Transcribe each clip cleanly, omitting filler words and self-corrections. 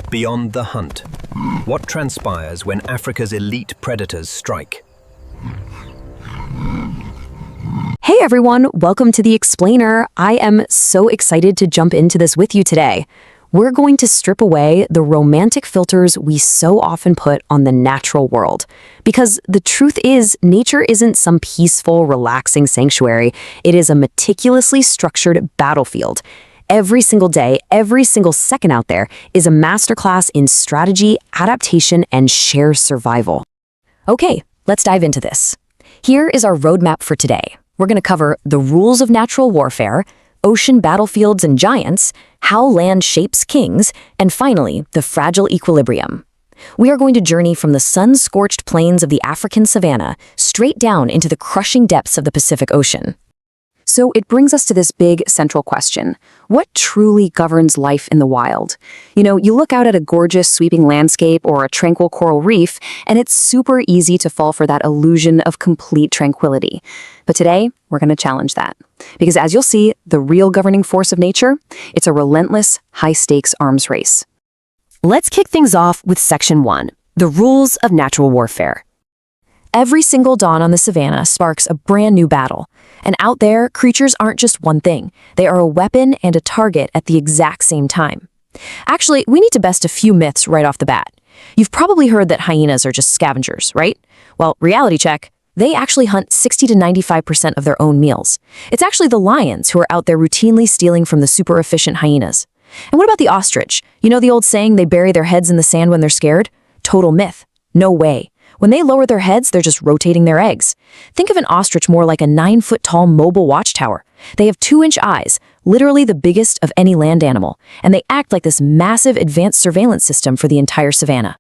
Beyond the hunt. What transpires when Africa's elite predators strike? Hey everyone, welcome to The Explainer. I am so excited to jump into this with you today. We're going to strip away the romantic filters we so often put on the natural world. Because the truth is, nature isn't some peaceful, relaxing sanctuary. It is a meticulously structured battlefield. Every single day, every single second out there is a masterclass in strategy, adaptation, and sheer survival. Okay, let's dive into this. Here is our roadmap for today. We're going to cover the rules of natural warfare, ocean battlefields and giants, how land shapes kings, and finally, the fragile equilibrium. We are going to journey from the sun-scorched plains of the African savanna straight down into the crushing depths of the Pacific Ocean. So it brings us to this big central question. What truly governs life in the wild? You look out at a gorgeous sweeping landscape or a tranquil coral reef, and it's super easy to fall for that illusion of complete tranquility. But today, we're going to challenge that. Because as you'll see, the real governing force of nature, it's a relentless, high-stakes arms race. Let's kick things off with Section 1, the rules of natural warfare. Every single dawn on the savanna sparks a brand new battle. And out there, creatures aren't just one thing. They are a weapon and a target at the exact same time. Actually, we need to bust a few myths right off the bat. You've probably heard that hyenas are just scavengers, right? Well, reality check. They actually hunt 60 to 95% of their own meals. It's actually the lions who are out there routinely stealing from the super efficient hyenas. And what about the ostrich? You know the old saying they bury their heads in the sand when they're scared? Total myth. No way. When they lower their heads, they're just rotating their eggs. Think of an ostrich more like a 9-foot-tall mobile watchtower. They have 2-inch eyes, literally the biggest of any land animal, and they act like this massive advanced surveillance system for the entire savanna.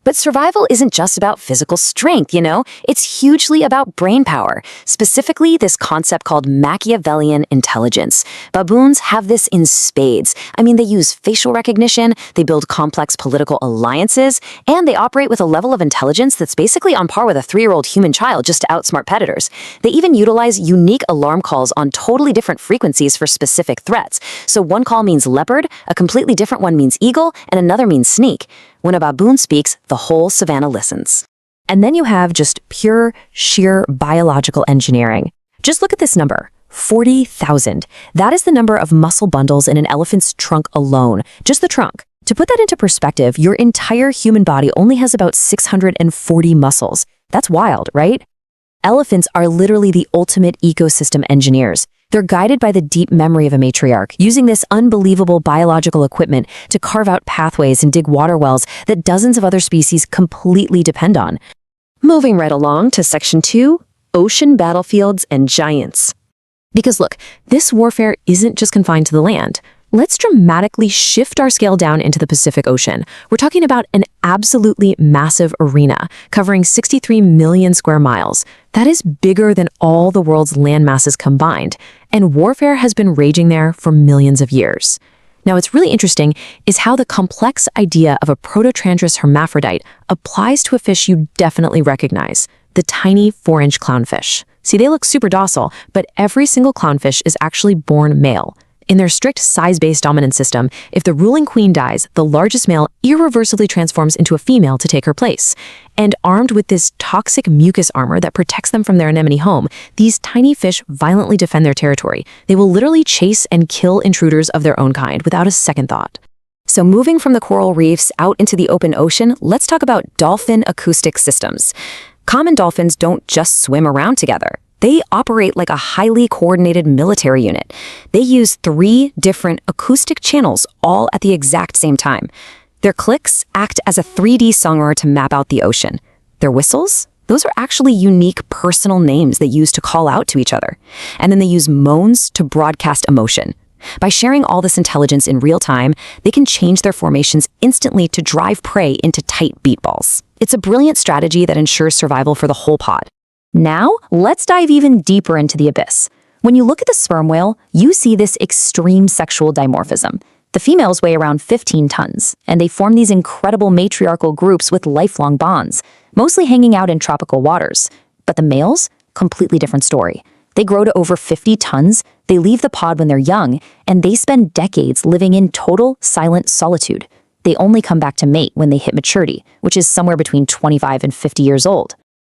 But survival isn't just about physical strength, It's hugely about brain power, specifically this concept called Machiavellian intelligence. Baboons have this in spades. They use facial recognition, they build complex political alliances, and they operate with a level of intelligence that's basically on par with a 3-year-old human child just to outsmart predators. They even utilize unique alarm calls on totally different frequencies for specific threats. So one call means leopard, a completely different one means eagle, and another means sneak. When a baboon speaks, the whole savanna listens. And then you have just pure, sheer biological engineering. Just look at this number, 40,000. That is the number of muscle bundles in an elephant's trunk alone, just the trunk. To put that into perspective, your entire human body only has about 640 muscles. That's wild, right? Elephants are literally the ultimate ecosystem engineers. They're guided by the deep memory of a matriarch, using this unbelievable biological equipment to carve out pathways and dig water wells that dozens of other species completely depend on. Moving right along to Section 2, ocean battlefields and giants. Because look, this warfare isn't just confined to the land. Let's dramatically shift our scale down into the Pacific Ocean. We're talking about an absolutely massive arena, covering 63 million square miles. That is bigger than all the world's land masses combined, and warfare has been raging there for millions of years. Now, what's really interesting is how the complex idea of a prototrandraous hermaphrodite applies to a fish you definitely recognize, the tiny 4-inch clownfish. See, they look super docile, but every single clownfish is actually born male. In their strict size-based dominance system, if the ruling queen dies, the largest male irreversibly transforms into a female to take her place. And armed with this toxic mucus armor that protects them from their anemone home, these tiny fish violently defend their territory. They will literally chase and kill intruders of their own kind without a second thought. So moving from the coral reefs out into the open ocean, let's talk about dolphin acoustic systems. Common dolphins don't just swim around together. They operate like a highly coordinated military unit. They use 3 different acoustic channels all at the exact same time. Their clicks act as a 3D sonar to map out the ocean. Their whistles? Those are actually unique personal names they use to call out to each other. And then they use moans to broadcast emotion. By sharing all this intelligence in real time, they can change their formations instantly to drive prey into tight beat balls. It's a brilliant strategy that ensures survival for the whole pod. Now, let's dive even deeper into the abyss. When you look at the sperm whale, you see this extreme sexual dimorphism. The females weigh around 15 tons, and they form these incredible matriarchal groups with lifelong bonds, mostly hanging out in tropical waters. But the males? Completely different story. They grow to over 50 tons, they leave the pod when they're young, and they spend decades living in total silent solitude. They only come back to mate when they hit maturity, which is somewhere between 25 and 50 years old.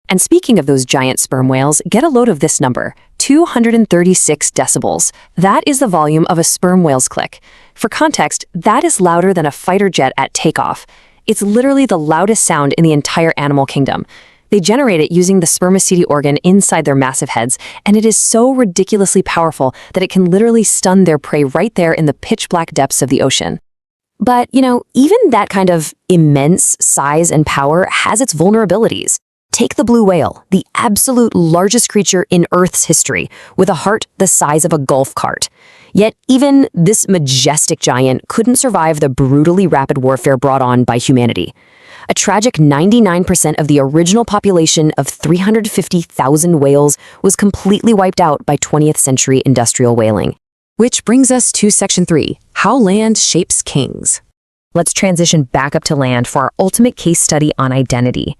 And speaking of those giant sperm whales, get a load of this number, 236 decibels. That is the volume of a sperm whale's click. For context, that is louder than a fighter jet at takeoff. It's literally the loudest sound in the entire animal kingdom. They generate it using the spermaceti organ inside their massive heads, and it is so ridiculously powerful that it can literally stun their prey right there in the pitch-black depths of the ocean. But, even that kind of immense size and power has its vulnerabilities. Take the blue whale, the absolute largest creature in Earth's history, with a heart the size of a golf cart. Yet even this majestic giant couldn't survive the brutally rapid warfare brought on by humanity. A tragic 99% of the original population of 350,000 whales was completely wiped out by 20th century industrial whaling. Which brings us to Section 3, How Land Shapes Kings. Let's transition back up to land for our ultimate case study on identity.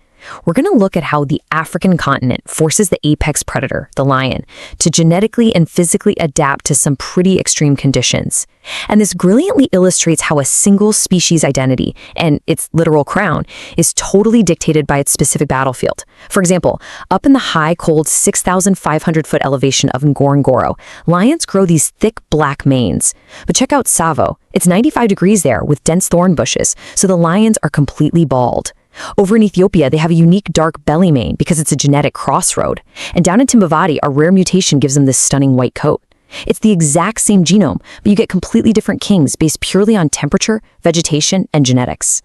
We're going to look at how the African continent forces the apex predator, the lion, to genetically and physically adapt to some pretty extreme conditions. And this brilliantly illustrates how a single species identity, and its literal crown, is totally dictated by its specific battlefield. For example, up in the high, cold 6,500-foot elevation of Ngorongoro, lions grow these thick black manes. But check out Tsavo. It's 95 degrees there with dense thorn bushes, so the lions are completely bald. Over in Ethiopia, they have a unique dark belly mane because it's a genetic crossroad. And down in Timbavati, a rare mutation gives them this stunning white coat. It's the exact same genome, but you get completely different kings based purely on temperature, vegetation, and genetics.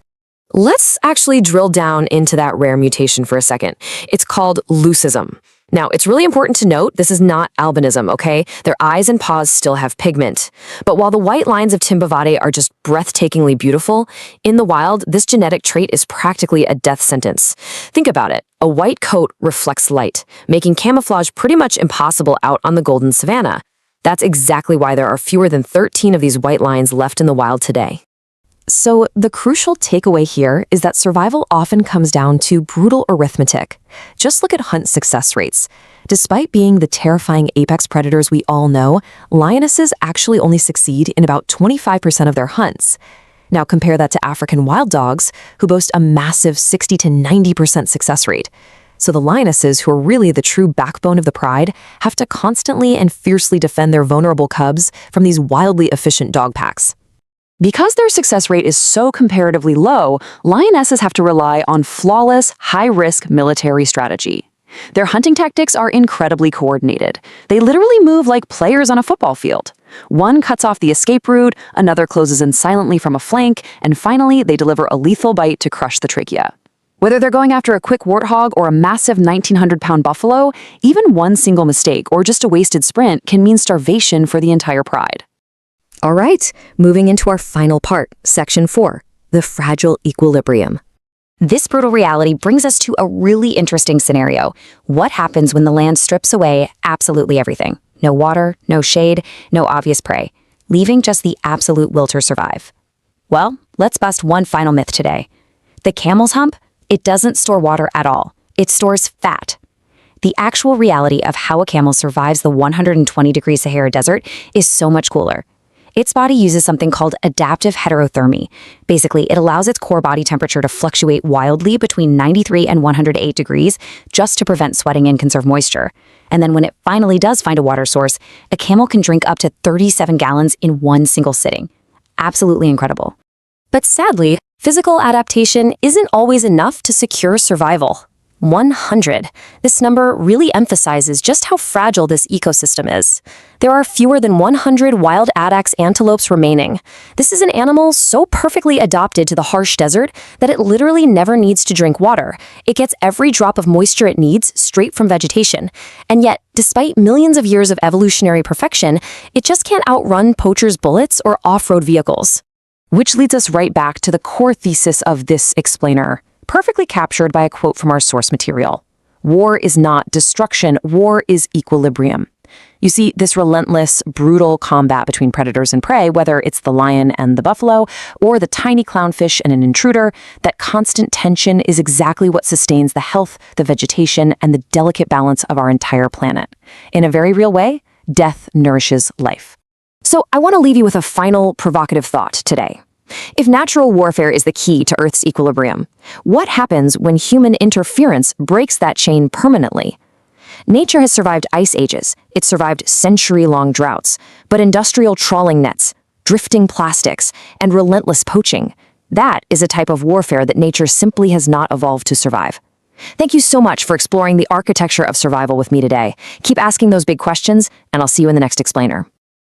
Let's actually drill down into that rare mutation for a second. It's called leucism. Now, it's really important to note this is not albinism, okay? Their eyes and paws still have pigment. But while the white lions of Timbavati are just breathtakingly beautiful, in the wild, this genetic trait is practically a death sentence. Think about it. A white coat reflects light, making camouflage pretty much impossible out on the golden savanna. That's exactly why there are fewer than 13 of these white lions left in the wild today. So the crucial takeaway here is that survival often comes down to brutal arithmetic. Just look at hunt success rates. Despite being the terrifying apex predators we all know, lionesses actually only succeed in about 25% of their hunts. Now compare that to African wild dogs, who boast a massive 60 to 90% success rate. So the lionesses, who are really the true backbone of the pride, have to constantly and fiercely defend their vulnerable cubs from these wildly efficient dog packs. Because their success rate is so comparatively low, lionesses have to rely on flawless, high-risk military strategy. Their hunting tactics are incredibly coordinated. They literally move like players on a football field. One cuts off the escape route, another closes in silently from a flank, and finally, they deliver a lethal bite to crush the trachea. Whether they're going after a quick warthog or a massive 1,900-pound buffalo, even one single mistake or just a wasted sprint can mean starvation for the entire pride. All right, moving into our final part, Section 4, the fragile equilibrium. This brutal reality brings us to a really interesting scenario. What happens when the land strips away absolutely everything? No water, no shade, no obvious prey, leaving just the absolute will to survive. Well, let's bust one final myth today. The camel's hump? It doesn't store water at all. It stores fat. The actual reality of how a camel survives the 120-degree Sahara Desert is so much cooler. Its body uses something called adaptive heterothermy. Basically, it allows its core body temperature to fluctuate wildly between 93 and 108 degrees just to prevent sweating and conserve moisture. And then when it finally does find a water source, a camel can drink up to 37 gallons in one single sitting. Absolutely incredible. But sadly, physical adaptation isn't always enough to secure survival. 100. This number really emphasizes just how fragile this ecosystem is. There are fewer than 100 wild addax antelopes remaining. This is an animal so perfectly adapted to the harsh desert that it literally never needs to drink water. It gets every drop of moisture it needs straight from vegetation. And yet, despite millions of years of evolutionary perfection, it just can't outrun poachers' bullets or off-road vehicles. Which leads us right back to the core thesis of this explainer, perfectly captured by a quote from our source material. War is not destruction, war is equilibrium. You see, this relentless, brutal combat between predators and prey, whether it's the lion and the buffalo, or the tiny clownfish and an intruder, that constant tension is exactly what sustains the health, the vegetation, and the delicate balance of our entire planet. In a very real way, death nourishes life. So I want to leave you with a final provocative thought today. If natural warfare is the key to Earth's equilibrium, what happens when human interference breaks that chain permanently? Nature has survived ice ages, it's survived century-long droughts, but industrial trawling nets, drifting plastics, and relentless poaching, that is a type of warfare that nature simply has not evolved to survive. Thank you so much for exploring the architecture of survival with me today. Keep asking those big questions, and I'll see you in the next explainer.